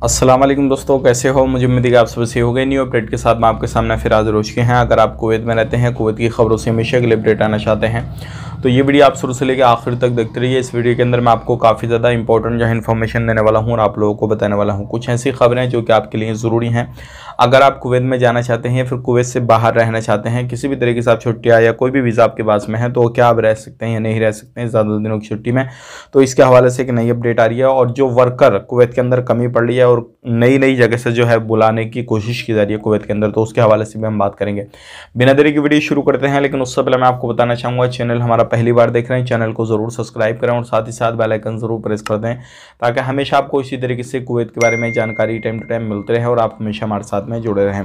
अस्सलाम वालेकुम दोस्तों, कैसे हो। मुझे उम्मीद है कि आप सब सही हो गए। न्यू अपडेट के साथ मैं आपके सामने फिर हाजिर हो चुके हैं। अगर आप कुवैत में रहते हैं, कुवैत की खबरों से हमेशा के लिए अपडेट आना चाहते हैं तो ये वीडियो आप शुरू से लेकर आखिर तक देखते रहिए। इस वीडियो के अंदर मैं आपको काफ़ी ज़्यादा इंपॉर्टेंट जो है इन्फॉर्मेशन देने वाला हूँ और आप लोगों को बताने वाला हूँ कुछ ऐसी खबरें जो कि आपके लिए ज़रूरी हैं। अगर आप कुवैत में जाना चाहते हैं या फिर कुवैत से बाहर रहना चाहते हैं, किसी भी तरीके से आप छुट्टियाँ या कोई भी वीज़ा आपके पास में है, तो क्या आप रह सकते हैं या नहीं रह सकते हैं ज़्यादा दिनों की छुट्टी में, तो इसके हवाले से एक नई अपडेट आ रही है। और जो वर्कर कुवैत के अंदर कमी पड़ रही है और नई नई जगह से जो है बुलाने की कोशिश की जा रही है कुवैत के अंदर, तो उसके हवाले से भी हम बात करेंगे। बिना देरी की वीडियो शुरू करते हैं, लेकिन उससे पहले मैं आपको बताना चाहूँगा, चैनल हमारा पहली बार देख रहे हैं, चैनल को ज़रूर सब्सक्राइब करें और साथ ही साथ बेल आइकन ज़रूर प्रेस कर दें, ताकि हमेशा आपको इसी तरीके से कुवैत के बारे में जानकारी टाइम टू टाइम मिलती रहे और आप हमेशा हमारे साथ में जुड़े रहें।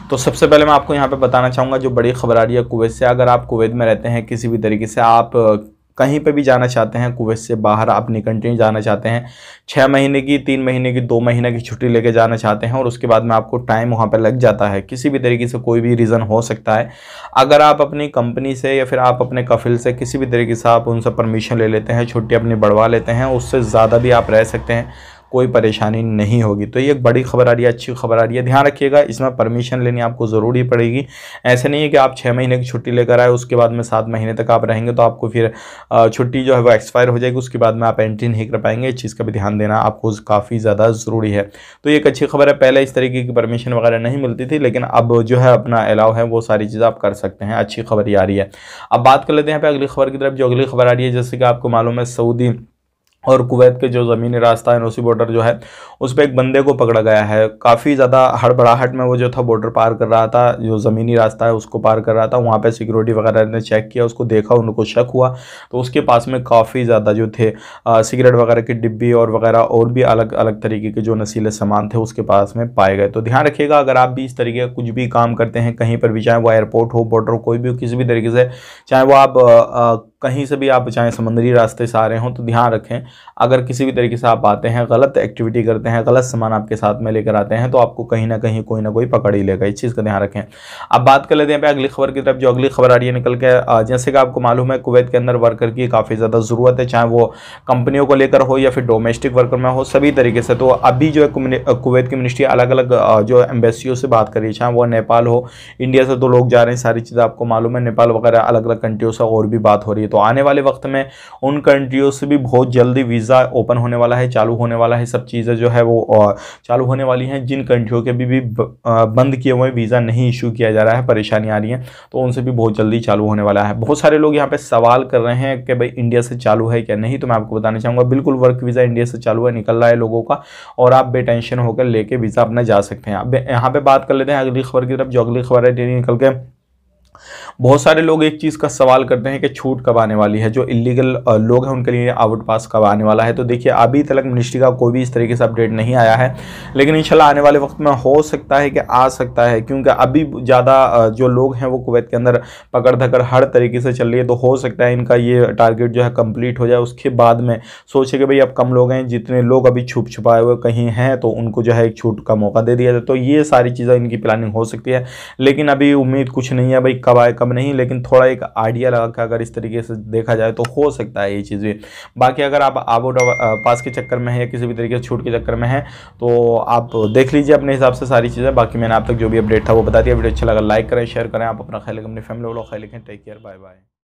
तो सबसे पहले मैं आपको यहाँ पे बताना चाहूँगा जो बड़ी खबर आ रही है कुवैत से। अगर आप कुवैत में रहते हैं, किसी भी तरीके से आप कहीं पे भी जाना चाहते हैं, कुवैत से बाहर अपनी कंट्री जाना चाहते हैं, 6 महीने की, 3 महीने की, 2 महीने की छुट्टी लेके जाना चाहते हैं और उसके बाद में आपको टाइम वहाँ पे लग जाता है, किसी भी तरीके से कोई भी रीज़न हो सकता है। अगर आप अपनी कंपनी से या फिर आप अपने कफिल से किसी भी तरीके से आप उनसे परमिशन ले लेते हैं, छुट्टी अपनी बढ़वा लेते हैं, उससे ज़्यादा भी आप रह सकते हैं, कोई परेशानी नहीं होगी। तो ये एक बड़ी खबर आ रही है, अच्छी खबर आ रही है। ध्यान रखिएगा, इसमें परमिशन लेनी आपको ज़रूरी पड़ेगी। ऐसे नहीं है कि आप 6 महीने की छुट्टी लेकर आए, उसके बाद में 7 महीने तक आप रहेंगे तो आपको फिर छुट्टी जो है वो एक्सपायर हो जाएगी, उसके बाद में आप एंट्री नहीं कर पाएंगे। इस चीज़ का भी ध्यान देना आपको काफ़ी ज़्यादा ज़रूरी है। तो ये एक अच्छी खबर है। पहले इस तरीके की परमिशन वगैरह नहीं मिलती थी, लेकिन अब जो है अपना अलाउ है, वो सारी चीज़ें आप कर सकते हैं। अच्छी खबर ये आ रही है। अब बात कर लेते हैं यहाँ पे अगली खबर की तरफ। जो अगली खबर आ रही है, जैसे कि आपको मालूम है, सऊदी और कुवैत के जो ज़मीनी रास्ता है, नौसी बॉर्डर जो है, उस पर एक बंदे को पकड़ा गया है। काफ़ी ज़्यादा हड़बड़ाहट में वो जो था बॉर्डर पार कर रहा था, जो ज़मीनी रास्ता है उसको पार कर रहा था। वहाँ पे सिक्योरिटी वगैरह ने चेक किया, उसको देखा, उनको शक हुआ, तो उसके पास में काफ़ी ज़्यादा जो थे सिगरेट वगैरह की डिब्बी और वगैरह और भी अलग अलग तरीके के जो नशीले सामान थे उसके पास में पाए गए। तो ध्यान रखिएगा, अगर आप भी इस तरीके का कुछ भी काम करते हैं कहीं पर भी, चाहे वो एयरपोर्ट हो, बॉर्डर हो, कोई भी हो, किसी भी तरीके से, चाहे वो आप कहीं से भी आप चाहे समुद्री रास्ते से आ रहे हों, तो ध्यान रखें, अगर किसी भी तरीके से आप आते हैं, गलत एक्टिविटी करते हैं, गलत सामान आपके साथ में लेकर आते हैं, तो आपको कहीं ना कहीं कोई ना कोई पकड़ ही लेगा। इस चीज़ का ध्यान रखें। अब बात कर लेते हैं अगली खबर की तरफ। जो अगली खबर आ रही है निकल के, जैसे कि आपको मालूम है, कुवैत के अंदर वर्कर की काफ़ी ज़्यादा ज़रूरत है, चाहे वो कंपनियों को लेकर हो या फिर डोमेस्टिक वर्कर में हो, सभी तरीके से। तो अभी जो है कुवैत की मिनिस्ट्री अलग अलग जो एम्बेसियों से बात कर रही है, चाहे वो नेपाल हो, इंडिया से तो लोग जा रहे हैं, सारी चीज़ें आपको मालूम है, नेपाल वगैरह अलग अलग कंट्रियों से और भी बात हो रही है। तो आने वाले वक्त में उन कंट्रियों से भी बहुत जल्दी वीज़ा ओपन होने वाला है, चालू होने वाला है। सब चीज़ें जो है वो चालू होने वाली हैं। जिन कंट्रियों के भी बंद किए हुए वीज़ा नहीं इशू किया जा रहा है, परेशानी आ रही है, तो उनसे भी बहुत जल्दी चालू होने वाला है। बहुत सारे लोग यहाँ पे सवाल कर रहे हैं कि भाई इंडिया से चालू है क्या नहीं, तो मैं आपको बताना चाहूँगा, बिल्कुल वर्क वीज़ा इंडिया से चालू है, निकल रहा है लोगों का, और आप बेटेंशन होकर लेके वीज़ा अपना जा सकते हैं। अब यहाँ पे बात कर लेते हैं अगली खबर की तरफ। जो अगली खबर है निकल के, बहुत सारे लोग एक चीज़ का सवाल करते हैं कि छूट कब आने वाली है, जो इलीगल लोग हैं उनके लिए आउट पास कब आने वाला है। तो देखिए, अभी तक मिनिस्ट्री का कोई भी इस तरीके से अपडेट नहीं आया है, लेकिन इंशाल्लाह आने वाले वक्त में हो सकता है कि आ सकता है, क्योंकि अभी ज़्यादा जो लोग हैं वो कुवैत के अंदर पकड़ धकड़ हर तरीके से चल रही है। तो हो सकता है इनका ये टारगेट जो है कंप्लीट हो जाए, उसके बाद में सोचे कि भाई अब कम लोग हैं, जितने लोग अभी छुप छुपाए हुए कहीं हैं तो उनको जो है एक छूट का मौका दे दिया जाए। तो ये सारी चीज़ें इनकी प्लानिंग हो सकती है, लेकिन अभी उम्मीद कुछ नहीं है भाई कब आए कब नहीं, लेकिन थोड़ा एक आइडिया लगा के अगर इस तरीके से देखा जाए तो हो सकता है ये चीज़ भी। बाकी अगर आप आउट पास के चक्कर में है या किसी भी तरीके से छूट के चक्कर में है, तो आप देख लीजिए अपने हिसाब से सारी चीज़ें। बाकी मैंने आप तक जो भी अपडेट था वो बता दिया। वीडियो अच्छा लगा लाइक करें, शेयर करें। आप अपना ख्याल रखें, अपनी फैमिली वालों ख्याल रखें। Take care, bye bye.